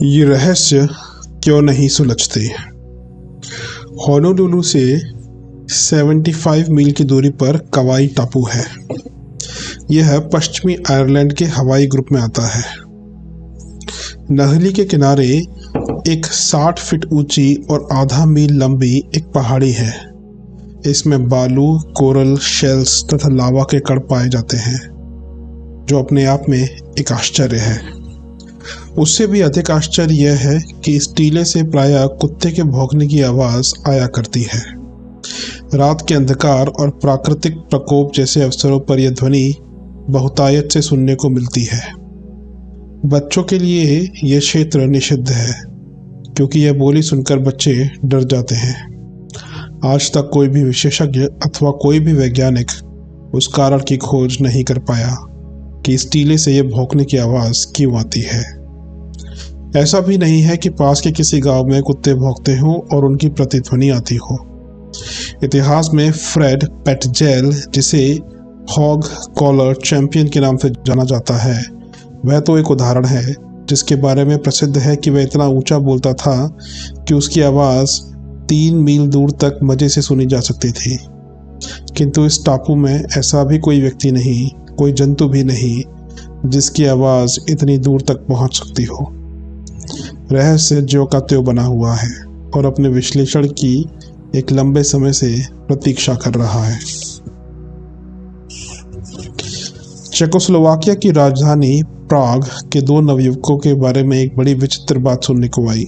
ये रहस्य क्यों नहीं सुलझते। होनोलुलु से 75 मील की दूरी पर कवाई टापू है। यह पश्चिमी आयरलैंड के हवाई ग्रुप में आता है। नहली के किनारे एक 60 फीट ऊंची और आधा मील लंबी एक पहाड़ी है। इसमें बालू, कोरल, शेल्स तथा लावा के कण पाए जाते हैं, जो अपने आप में एक आश्चर्य है। उससे भी अधिक आश्चर्य यह है कि इस टीले से प्रायः कुत्ते के भौंकने की आवाज़ आया करती है। रात के अंधकार और प्राकृतिक प्रकोप जैसे अवसरों पर यह ध्वनि बहुतायत से सुनने को मिलती है। बच्चों के लिए यह क्षेत्र निषिद्ध है, क्योंकि यह बोली सुनकर बच्चे डर जाते हैं। आज तक कोई भी विशेषज्ञ अथवा कोई भी वैज्ञानिक उस कारण की खोज नहीं कर पाया कि इस टीले से यह भौंकने की आवाज़ क्यों आती है। ऐसा भी नहीं है कि पास के किसी गांव में कुत्ते भौंकते हों और उनकी प्रतिध्वनि आती हो। इतिहास में फ्रेड पेटजेल, जिसे हॉग कॉलर चैंपियन के नाम से जाना जाता है, वह तो एक उदाहरण है, जिसके बारे में प्रसिद्ध है कि वह इतना ऊंचा बोलता था कि उसकी आवाज़ 3 मील दूर तक मज़े से सुनी जा सकती थी। किंतु इस टापू में ऐसा भी कोई व्यक्ति नहीं, कोई जंतु भी नहीं, जिसकी आवाज़ इतनी दूर तक पहुंच सकती हो। रहस्य ज्यों का त्यों बना हुआ है और अपने विश्लेषण की एक लंबे समय से प्रतीक्षा कर रहा है। चेकोस्लोवाकिया की राजधानी प्राग के 2 नवयुवकों के बारे में एक बड़ी विचित्र बात सुनने को आई।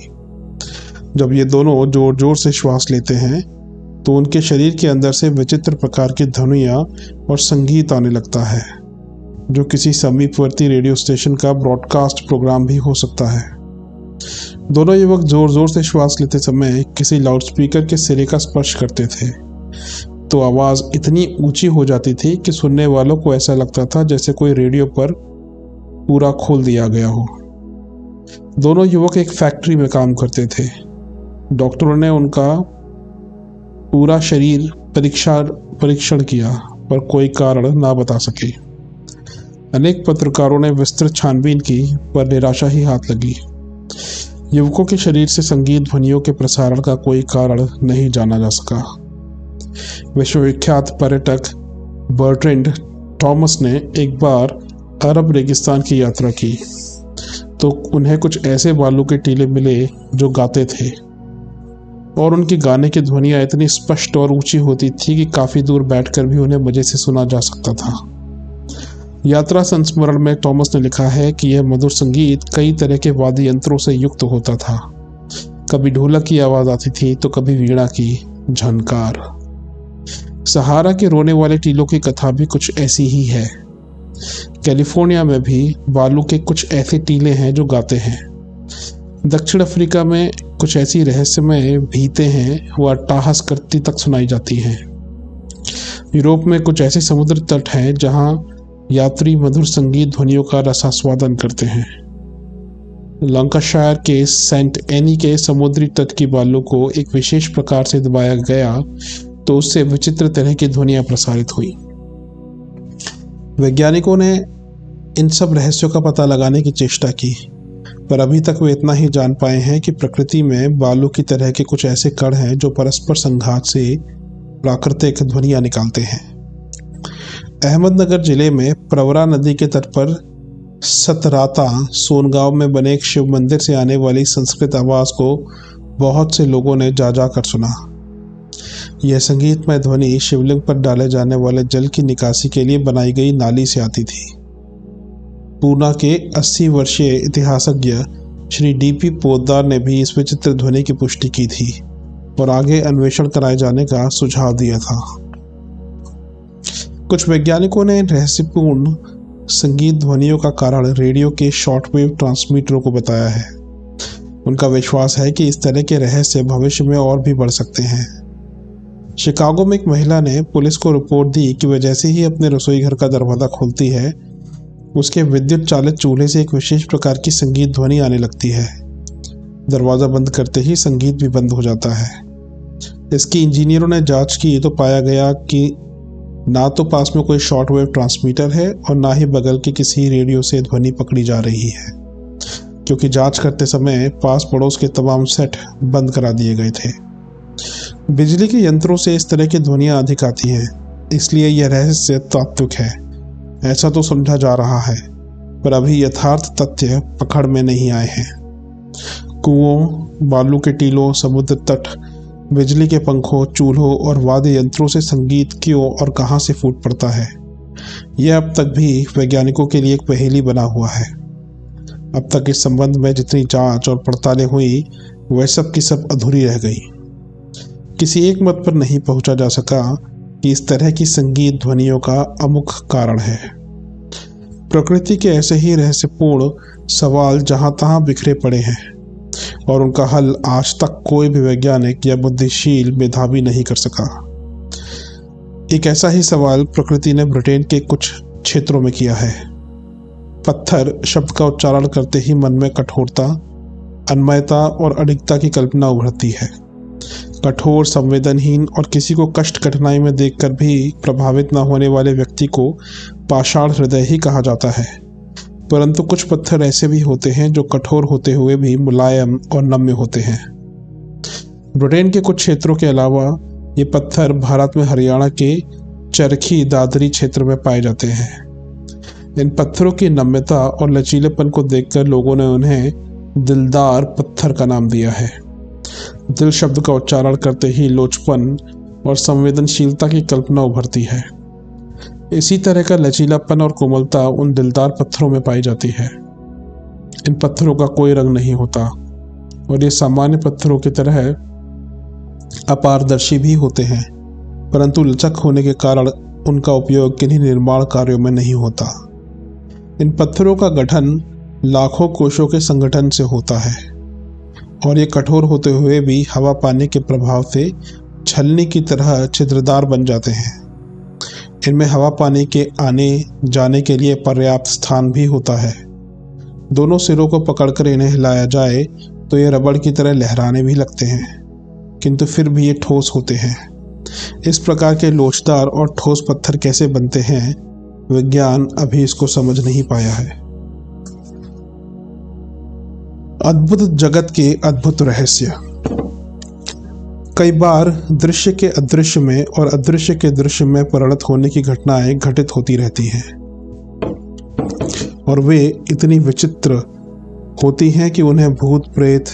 जब ये दोनों जोर जोर से श्वास लेते हैं तो उनके शरीर के अंदर से विचित्र प्रकार की ध्वनियाँ और संगीत आने लगता है, जो किसी समीपवर्ती रेडियो स्टेशन का ब्रॉडकास्ट प्रोग्राम भी हो सकता है। दोनों युवक जोर जोर से श्वास लेते समय किसी लाउडस्पीकर के सिरे का स्पर्श करते थे, तो आवाज़ इतनी ऊंची हो जाती थी कि सुनने वालों को ऐसा लगता था जैसे कोई रेडियो पर पूरा खोल दिया गया हो। दोनों युवक एक फैक्ट्री में काम करते थे। डॉक्टरों ने उनका पूरा शरीर परीक्षण किया, पर कोई कारण ना बता सके। अनेक पत्रकारों ने विस्तृत छानबीन की, पर निराशा ही हाथ लगी। युवकों के शरीर से संगीत ध्वनियों के प्रसारण का कोई कारण नहीं जाना जा सका। विश्वविख्यात पर्यटक बर्ट्रैंड थॉमस ने एक बार अरब रेगिस्तान की यात्रा की, तो उन्हें कुछ ऐसे बालू के टीले मिले जो गाते थे, और उनकी गाने की ध्वनियाँ इतनी स्पष्ट और ऊंची होती थी कि काफ़ी दूर बैठकर भी उन्हें मज़े से सुना जा सकता था। यात्रा संस्मरण में थॉमस ने लिखा है कि यह मधुर संगीत कई तरह के वाद्य यंत्रों से युक्त होता था। कभी ढोलक की आवाज़ आती थी तो कभी वीणा की झनकार। सहारा के रोने वाले टीलों की कथा भी कुछ ऐसी ही है। कैलिफोर्निया में भी बालू के कुछ ऐसे टीले हैं जो गाते हैं। दक्षिण अफ्रीका में कुछ ऐसी रहस्यमय भीतें हैं, वह अट्टहास करती तक सुनाई जाती हैं। यूरोप में कुछ ऐसे समुद्र तट हैं जहां यात्री मधुर संगीत ध्वनियों का रसास्वादन करते हैं। लंकाशायर के सेंट एनी के समुद्री तट की बालू को एक विशेष प्रकार से दबाया गया तो उससे विचित्र तरह की ध्वनियां प्रसारित हुई। वैज्ञानिकों ने इन सब रहस्यों का पता लगाने की चेष्टा की, पर अभी तक वे इतना ही जान पाए हैं कि प्रकृति में बालू की तरह के कुछ ऐसे कण हैं जो परस्पर संघात से प्राकृतिक ध्वनियां निकालते हैं। अहमदनगर जिले में प्रवरा नदी के तट पर सतराता सोनगांव में बने एक शिव मंदिर से आने वाली संस्कृत आवाज़ को बहुत से लोगों ने जा कर सुना। यह संगीतमय ध्वनि शिवलिंग पर डाले जाने वाले जल की निकासी के लिए बनाई गई नाली से आती थी। पूना के 80 वर्षीय इतिहासज्ञ श्री DP पोद्दार ने भी इस विचित्र ध्वनि की पुष्टि की थी और आगे अन्वेषण कराए जाने का सुझाव दिया था। कुछ वैज्ञानिकों ने रहस्यपूर्ण संगीत ध्वनियों का कारण रेडियो के शॉर्टवेव ट्रांसमीटरों को बताया है। उनका विश्वास है कि इस तरह के रहस्य भविष्य में और भी बढ़ सकते हैं। शिकागो में एक महिला ने पुलिस को रिपोर्ट दी कि वह जैसे ही अपने रसोई घर का दरवाज़ा खोलती है, उसके विद्युत चालित चूल्हे से एक विशेष प्रकार की संगीत ध्वनि आने लगती है। दरवाज़ा बंद करते ही संगीत भी बंद हो जाता है। इसकी इंजीनियरों ने जांच की तो पाया गया कि ना तो पास में कोई शॉर्टवेव ट्रांसमीटर है और ना ही बगल के किसी रेडियो से ध्वनि पकड़ी जा रही है। क्योंकि जांच करते समय पास पड़ोस के तमाम सेट बंद करा दिए गए थे। बिजली के यंत्रों से इस तरह की ध्वनियाँ अधिक आती हैं, इसलिए यह रहस्य तात्विक है, ऐसा तो समझा जा रहा है, पर अभी यथार्थ तथ्य पकड़ में नहीं आए हैं। कुओं, बालू के टीलों, समुद्र तट, बिजली के पंखों, चूल्हों और वाद्य यंत्रों से संगीत क्यों और कहाँ से फूट पड़ता है, यह अब तक भी वैज्ञानिकों के लिए एक पहेली बना हुआ है। अब तक इस संबंध में जितनी जांच और पड़तालें हुई वह सब की सब अधूरी रह गई। किसी एक मत पर नहीं पहुंचा जा सका कि इस तरह की संगीत ध्वनियों का अमुक कारण है। प्रकृति के ऐसे ही रहस्यपूर्ण सवाल जहां तहां बिखरे पड़े हैं और उनका हल आज तक कोई भी वैज्ञानिक या बुद्धिशील मेधावी नहीं कर सका। एक ऐसा ही सवाल प्रकृति ने ब्रिटेन के कुछ क्षेत्रों में किया है। पत्थर शब्द का उच्चारण करते ही मन में कठोरता, अनमयता और अडिगता की कल्पना उभरती है। कठोर, संवेदनहीन और किसी को कष्ट कठिनाई में देखकर भी प्रभावित न होने वाले व्यक्ति को पाषाण हृदय ही कहा जाता है। परंतु कुछ पत्थर ऐसे भी होते हैं जो कठोर होते हुए भी मुलायम और नम्य होते हैं। ब्रिटेन के कुछ क्षेत्रों के अलावा ये पत्थर भारत में हरियाणा के चरखी दादरी क्षेत्र में पाए जाते हैं। इन पत्थरों की नम्यता और लचीलेपन को देखकर लोगों ने उन्हें दिलदार पत्थर का नाम दिया है। दिल शब्द का उच्चारण करते ही लोचपन और संवेदनशीलता की कल्पना उभरती है। इसी तरह का लचीलापन और कोमलता उन दिलदार पत्थरों में पाई जाती है। इन पत्थरों का कोई रंग नहीं होता और ये सामान्य पत्थरों की तरह अपारदर्शी भी होते हैं, परंतु लचक होने के कारण उनका उपयोग किन्हीं निर्माण कार्यों में नहीं होता। इन पत्थरों का गठन लाखों कोशों के संगठन से होता है और ये कठोर होते हुए भी हवा पानी के प्रभाव से छलनी की तरह छिद्रदार बन जाते हैं। इनमें हवा पानी के आने जाने के लिए पर्याप्त स्थान भी होता है। दोनों सिरों को पकड़कर इन्हें हिलाया जाए तो ये रबड़ की तरह लहराने भी लगते हैं, किंतु फिर भी ये ठोस होते हैं। इस प्रकार के लोचदार और ठोस पत्थर कैसे बनते हैं, विज्ञान अभी इसको समझ नहीं पाया है। अद्भुत जगत के अद्भुत रहस्य। कई बार दृश्य के अदृश्य में और अदृश्य के दृश्य में परिणत होने की घटनाएं घटित होती रहती हैं और वे इतनी विचित्र होती हैं कि उन्हें भूत प्रेत,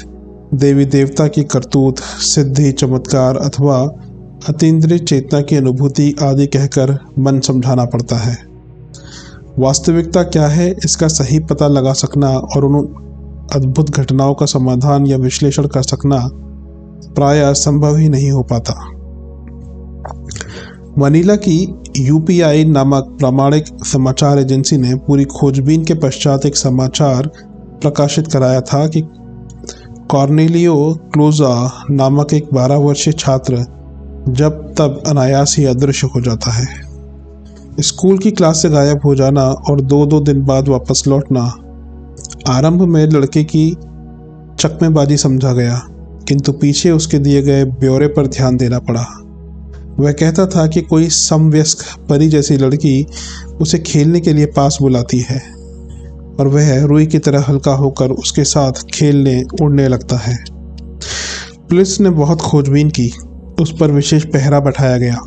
देवी देवता की करतूत, सिद्धि, चमत्कार अथवा अतीन्द्रिय चेतना की अनुभूति आदि कहकर मन समझाना पड़ता है। वास्तविकता क्या है, इसका सही पता लगा सकना और उन अद्भुत घटनाओं का समाधान या विश्लेषण कर सकना प्रायः संभव ही नहीं हो पाता। मनीला की यूपीआई नामक प्रामाणिक समाचार एजेंसी ने पूरी खोजबीन के पश्चात एक समाचार प्रकाशित कराया था कि कॉर्नेलियो क्लोजा नामक एक 12 वर्षीय छात्र जब तब अनायास ही अदृश्य हो जाता है। स्कूल की क्लास से गायब हो जाना और 2-2 दिन बाद वापस लौटना आरंभ में लड़के की चकमेबाजी समझा गया, किंतु पीछे उसके दिए गए ब्यौरे पर ध्यान देना पड़ा। वह कहता था कि कोई समवयस्क परी जैसी लड़की उसे खेलने के लिए पास बुलाती है और वह रुई की तरह हल्का होकर उसके साथ खेलने उड़ने लगता है। पुलिस ने बहुत खोजबीन की, उस पर विशेष पहरा बैठाया गया।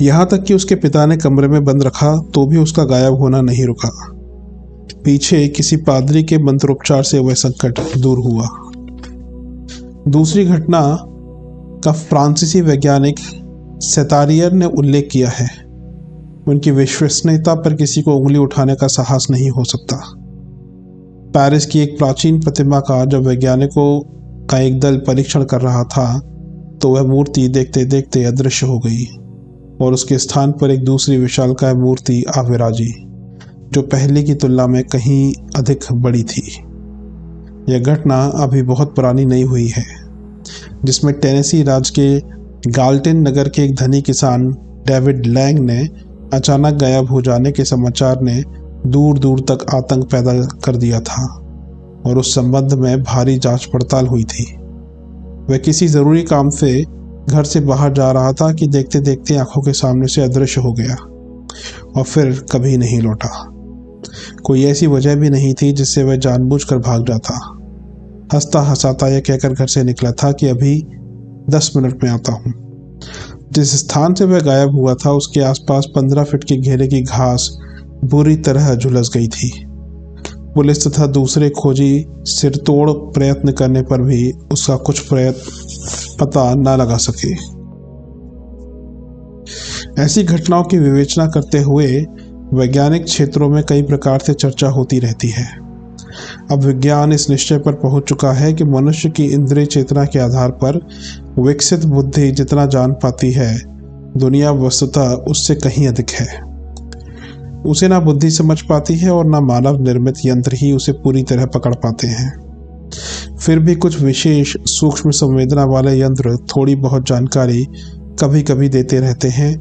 यहाँ तक कि उसके पिता ने कमरे में बंद रखा तो भी उसका गायब होना नहीं रुका। पीछे किसी पादरी के मंत्रोपचार से वह संकट दूर हुआ। दूसरी घटना का फ्रांसीसी वैज्ञानिक सेतारियर ने उल्लेख किया है। उनकी विश्वसनीयता पर किसी को उंगली उठाने का साहस नहीं हो सकता। पेरिस की एक प्राचीन प्रतिमा का जब वैज्ञानिकों का एक दल परीक्षण कर रहा था तो वह मूर्ति देखते देखते अदृश्य हो गई और उसके स्थान पर एक दूसरी विशालकाय मूर्ति आ विराजी, जो पहले की तुलना में कहीं अधिक बड़ी थी। यह घटना अभी बहुत पुरानी नहीं हुई है, जिसमें टेनेसी राज्य के गाल्टन नगर के एक धनी किसान डेविड लैंग ने अचानक गायब हो जाने के समाचार ने दूर दूर तक आतंक पैदा कर दिया था और उस संबंध में भारी जांच पड़ताल हुई थी। वह किसी ज़रूरी काम से घर से बाहर जा रहा था कि देखते देखते आंखों के सामने से अदृश्य हो गया और फिर कभी नहीं लौटा। कोई ऐसी वजह भी नहीं थी जिससे वह जानबूझकर भाग जाता। हंसता हंसाता यह कहकर घर से निकला था कि अभी 10 मिनट में आता हूँ। जिस स्थान से वह गायब हुआ था उसके आसपास 15 फीट के घेरे की घास बुरी तरह झुलस गई थी। पुलिस तथा दूसरे खोजी सिरतोड़ प्रयत्न करने पर भी उसका कुछ पता न लगा सके। ऐसी घटनाओं की विवेचना करते हुए वैज्ञानिक क्षेत्रों में कई प्रकार से चर्चा होती रहती है। अब विज्ञान इस निश्चय पर पहुंच चुका है कि मनुष्य की इंद्रिय चेतना के आधार पर विकसित बुद्धि जितना जान पाती है, दुनिया वस्तुतः उससे कहीं अधिक है। उसे ना बुद्धि समझ पाती है और ना मानव निर्मित यंत्र ही उसे पूरी तरह पकड़ पाते हैं। फिर भी कुछ विशेष सूक्ष्म संवेदना वाले यंत्र थोड़ी बहुत जानकारी कभी कभी देते रहते हैं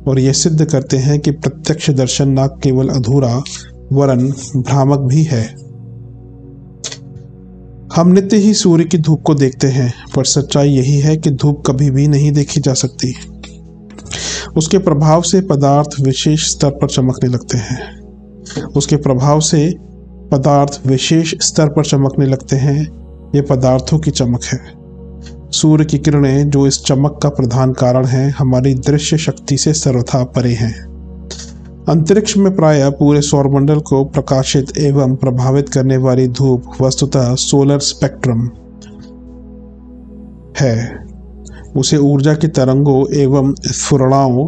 और यह सिद्ध करते हैं कि प्रत्यक्ष दर्शन न केवल अधूरा वरन भ्रामक भी है। हम नित्य ही सूर्य की धूप को देखते हैं, पर सच्चाई यही है कि धूप कभी भी नहीं देखी जा सकती। उसके प्रभाव से पदार्थ विशेष स्तर पर चमकने लगते हैं। ये पदार्थों की चमक है। सूर्य की किरणें जो इस चमक का प्रधान कारण है, हमारी दृश्य शक्ति से सर्वथा परे हैं। अंतरिक्ष में प्रायः पूरे सौरमंडल को प्रकाशित एवं प्रभावित करने वाली धूप वस्तुतः सोलर स्पेक्ट्रम है। उसे ऊर्जा की तरंगों एवं स्फुरणाओं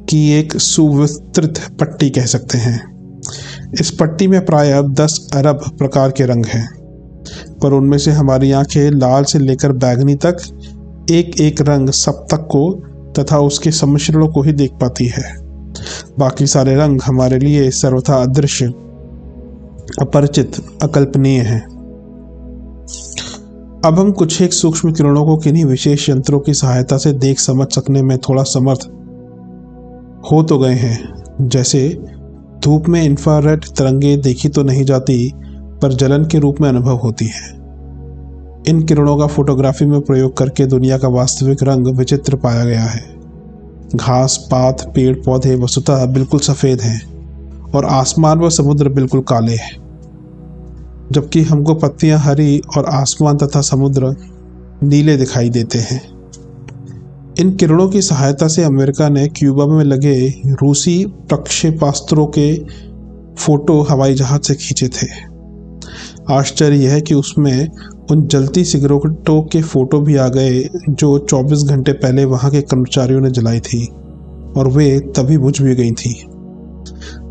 की एक सुविस्तृत पट्टी कह सकते हैं। इस पट्टी में प्रायः 10 अरब प्रकार के रंग हैं, पर उनमें से हमारी आंखें लाल से लेकर बैगनी तक एक एक रंग सप्तक को तथा उसके सम्मिश्रणों को ही देख पाती है। बाकी सारे रंग हमारे लिए सर्वथा अदृश्य, अपरिचित, अकल्पनीय हैं। अब हम कुछ एक सूक्ष्म किरणों को किन्हीं विशेष यंत्रों की सहायता से देख समझ सकने में थोड़ा समर्थ हो तो गए हैं। जैसे धूप में इंफ्रारेड तरंगें देखी तो नहीं जाती, पर जलन के रूप में अनुभव होती है। इन किरणों का फोटोग्राफी में प्रयोग करके दुनिया का वास्तविक रंग विचित्र पाया गया है। घास पात पेड़ पौधे वस्तुतः बिल्कुल सफ़ेद हैं और आसमान व समुद्र बिल्कुल काले हैं, जबकि हमको पत्तियां हरी और आसमान तथा समुद्र नीले दिखाई देते हैं। इन किरणों की सहायता से अमेरिका ने क्यूबा में लगे रूसी प्रक्षेपास्त्रों के फोटो हवाई जहाज से खींचे थे। आश्चर्य यह है कि उसमें उन जलती सिगरेटों के फोटो भी आ गए जो 24 घंटे पहले वहां के कर्मचारियों ने जलाई थी, और वे तभी बुझ भी गई थी।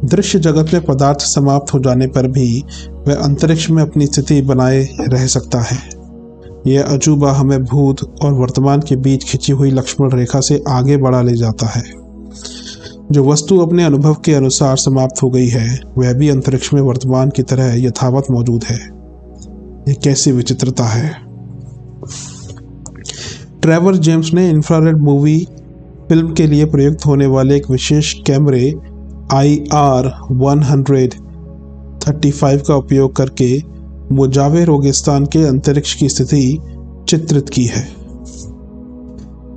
दृश्य जगत में पदार्थ समाप्त हो जाने पर भी वह अंतरिक्ष में अपनी स्थिति बनाए रह सकता है। यह अजूबा हमें भूत और वर्तमान के बीच खिंची हुई लक्ष्मण रेखा से आगे बढ़ा ले जाता है। जो वस्तु अपने अनुभव के अनुसार समाप्त हो गई है, वह भी अंतरिक्ष में वर्तमान की तरह यथावत मौजूद है। यह कैसी विचित्रता है। ट्रेवर जेम्स ने इंफ्रारेड मूवी फिल्म के लिए प्रयुक्त होने वाले एक विशेष कैमरे IR-135 का उपयोग करके मोजावे रेगिस्तान के अंतरिक्ष की स्थिति चित्रित की है।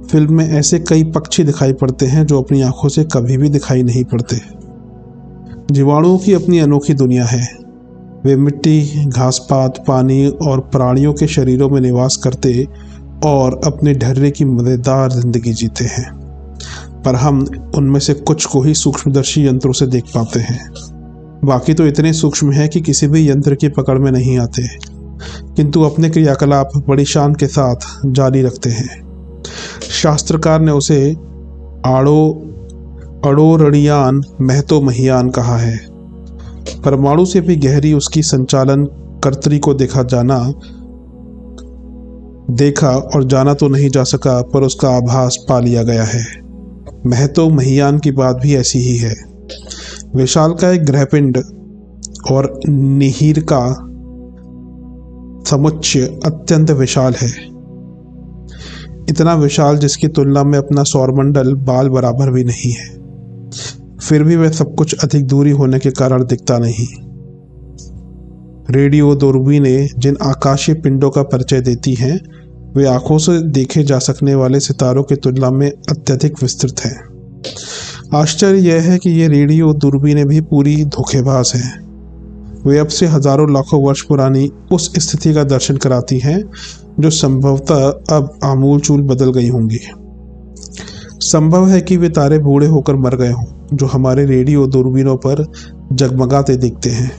फिल्म में ऐसे कई पक्षी दिखाई पड़ते हैं जो अपनी आंखों से कभी भी दिखाई नहीं पड़ते। जीवाणुओं की अपनी अनोखी दुनिया है। वे मिट्टी, घासपात, पानी और प्राणियों के शरीरों में निवास करते और अपने ढर्रे की मजेदार जिंदगी जीते हैं, पर हम उनमें से कुछ को ही सूक्ष्मदर्शी यंत्रों से देख पाते हैं। बाकी तो इतने सूक्ष्म है कि किसी भी यंत्र की पकड़ में नहीं आते, किंतु अपने क्रियाकलाप बड़ी शान के साथ जारी रखते हैं। शास्त्रकार ने उसे अड़ोरणीयान महतो महियान कहा है। परमाणु से भी गहरी उसकी संचालन कर्तरी को देखा और जाना तो नहीं जा सका, पर उसका आभास पा लिया गया है। महतो महियान की बात भी ऐसी ही है। विशाल का एक ग्रहपिंड और निहीर का समुच्चय अत्यंत विशाल है, इतना विशाल जिसकी तुलना में अपना सौरमंडल बाल बराबर भी नहीं है। फिर भी वह सब कुछ अधिक दूरी होने के कारण दिखता नहीं। रेडियो दूरबीनें जिन आकाशीय पिंडों का परिचय देती हैं, वे आंखों से देखे जा सकने वाले सितारों की तुलना में अत्यधिक विस्तृत हैं। आश्चर्य यह है कि ये रेडियो दूरबीनें भी पूरी धोखेबाज हैं। वे अब से हजारों लाखों वर्ष पुरानी उस स्थिति का दर्शन कराती हैं जो संभवतः अब आमूलचूल बदल गई होंगी। संभव है कि वे तारे बूढ़े होकर मर गए हों जो हमारे रेडियो दूरबीनों पर जगमगाते दिखते हैं।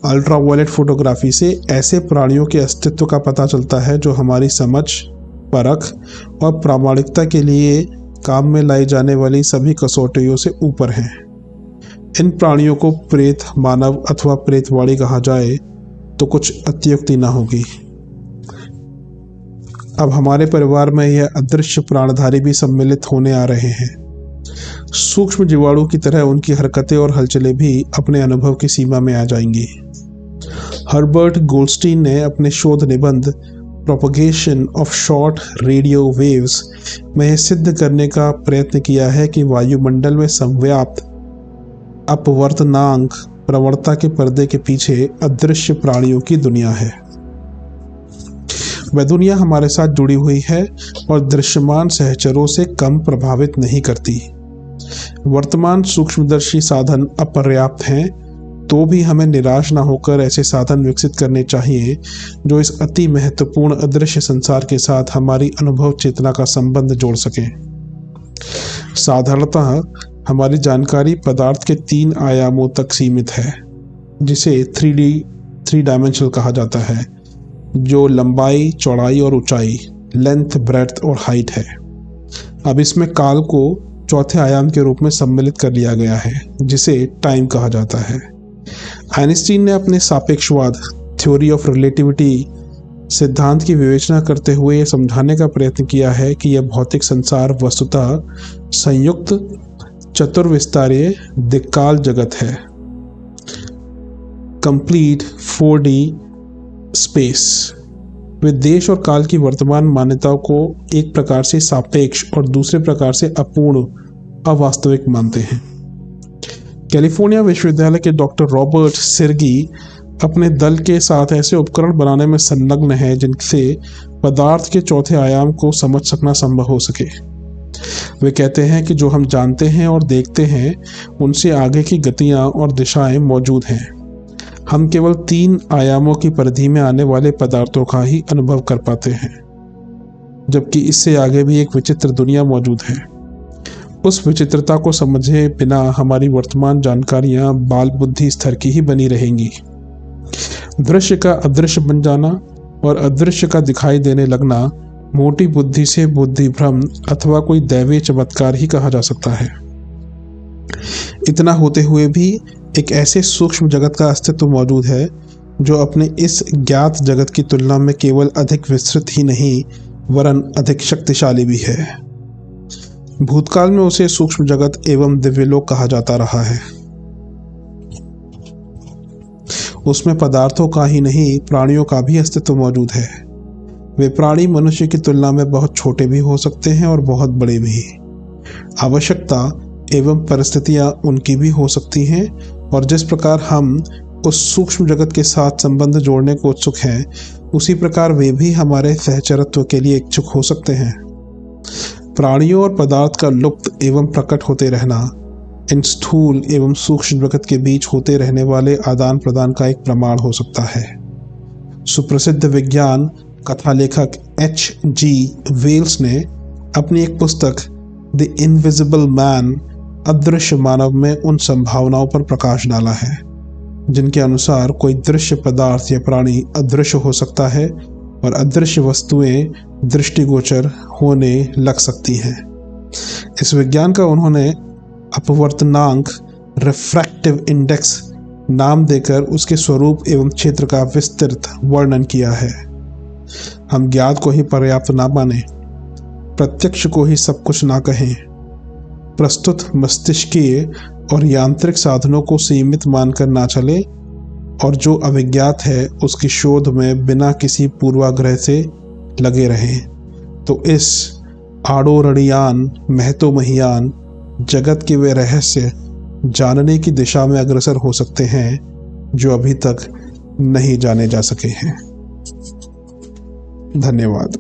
अल्ट्रावायलेट फोटोग्राफी से ऐसे प्राणियों के अस्तित्व का पता चलता है जो हमारी समझ, परख और प्रामाणिकता के लिए काम में लाई जाने वाली सभी कसौटियों से ऊपर हैं। इन प्राणियों को प्रेत मानव अथवा प्रेतवाणी कहा जाए तो कुछ अत्युक्ति न होगी। अब हमारे परिवार में यह अदृश्य प्राणधारी भी सम्मिलित होने आ रहे हैं। सूक्ष्म जीवाणु की तरह उनकी हरकतें और हलचलें भी अपने अनुभव की सीमा में आ जाएंगी। हर्बर्ट गोल्डस्टीन ने अपने शोध निबंध propagation of short radio waves में यह सिद्ध करने का प्रयत्न किया है कि वायुमंडल में संव्याप्त अपवर्तनांक प्रवणता के पर्दे के पीछे अदृश्य प्राणियों की दुनिया है। वह दुनिया हमारे साथ जुड़ी हुई है और दृश्यमान सहचरों से कम प्रभावित नहीं करती। वर्तमान सूक्ष्मदर्शी साधन अपर्याप्त हैं, तो भी हमें निराश न होकर ऐसे साधन विकसित करने चाहिए जो इस अति महत्वपूर्ण अदृश्य संसार के साथ हमारी अनुभव चेतना का संबंध जोड़ सकें। साधारणतः हमारी जानकारी पदार्थ के 3 आयामों तक सीमित है, जिसे 3 डायमेंशनल कहा जाता है, जो लंबाई, चौड़ाई और ऊंचाई, लेंथ, ब्रेड्थ और हाइट है। अब इसमें काल को चौथे आयाम के रूप में सम्मिलित कर लिया गया है, जिसे टाइम कहा जाता है। आइंस्टीन ने अपने सापेक्षवाद थ्योरी ऑफ रिलेटिविटी सिद्धांत की विवेचना करते हुए यह समझाने का प्रयत्न किया है कि यह भौतिक संसार वस्तुतः संयुक्त चतुर्विस्तारीय दिक्काल जगत है, कंप्लीट 4D स्पेस। वे देश और काल की वर्तमान मान्यताओं को एक प्रकार से सापेक्ष और दूसरे प्रकार से अपूर्ण, अवास्तविक मानते हैं। कैलिफोर्निया विश्वविद्यालय के डॉक्टर रॉबर्ट सिर्गी अपने दल के साथ ऐसे उपकरण बनाने में संलग्न है जिनसे पदार्थ के चौथे आयाम को समझ सकना संभव हो सके। वे कहते हैं कि जो हम जानते हैं और देखते हैं उनसे आगे की गतियां और दिशाएं मौजूद हैं। हम केवल 3 आयामों की परिधि में आने वाले पदार्थों का ही अनुभव कर पाते हैं, जबकि इससे आगे भी एक विचित्र दुनिया मौजूद है। उस विचित्रता को समझे बिना हमारी वर्तमान जानकारियां बाल बुद्धि स्तर की ही बनी रहेंगी। दृश्य का अदृश्य बन जाना और अदृश्य का दिखाई देने लगना मोटी बुद्धि से बुद्धि भ्रम अथवा कोई दैवीय चमत्कार ही कहा जा सकता है। इतना होते हुए भी एक ऐसे सूक्ष्म जगत का अस्तित्व मौजूद है जो अपने इस ज्ञात जगत की तुलना में केवल अधिक विस्तृत ही नहीं वरन अधिक शक्तिशाली भी है। भूतकाल में उसे सूक्ष्म जगत एवं दिव्यलोक कहा जाता रहा है। उसमें पदार्थों का ही नहीं प्राणियों का भी अस्तित्व मौजूद है। वे प्राणी मनुष्य की तुलना में बहुत छोटे भी हो सकते हैं और बहुत बड़े भी। आवश्यकता एवं परिस्थितियां उनकी भी हो सकती हैं, और जिस प्रकार हम उस सूक्ष्म जगत के साथ संबंध जोड़ने को उत्सुक हैं, उसी प्रकार वे भी हमारे सहचरत्व के लिए इच्छुक हो सकते हैं। प्राणियों और पदार्थ का लुप्त एवं प्रकट होते रहना इन स्थूल एवं सूक्ष्म जगत के बीच होते रहने वाले आदान प्रदान का एक प्रमाण हो सकता है। सुप्रसिद्ध विज्ञान कथा लेखक H.G. वेल्स ने अपनी एक पुस्तक द इनविजिबल मैन अदृश्य मानव में उन संभावनाओं पर प्रकाश डाला है जिनके अनुसार कोई दृश्य पदार्थ या प्राणी अदृश्य हो सकता है और अदृश्य वस्तुएं दृष्टिगोचर होने लग सकती हैं। इस विज्ञान का उन्होंने अपवर्तनांक रिफ्रैक्टिव इंडेक्स नाम देकर उसके स्वरूप एवं क्षेत्र का विस्तृत वर्णन किया है। हम ज्ञात को ही पर्याप्त ना माने, प्रत्यक्ष को ही सब कुछ ना कहें, प्रस्तुत मस्तिष्कीय और यांत्रिक साधनों को सीमित मानकर ना चले और जो अभिज्ञात है उसकी शोध में बिना किसी पूर्वाग्रह से लगे रहें, तो इस आड़ोरणियान महतोमहियान जगत के वे रहस्य जानने की दिशा में अग्रसर हो सकते हैं जो अभी तक नहीं जाने जा सके हैं। धन्यवाद।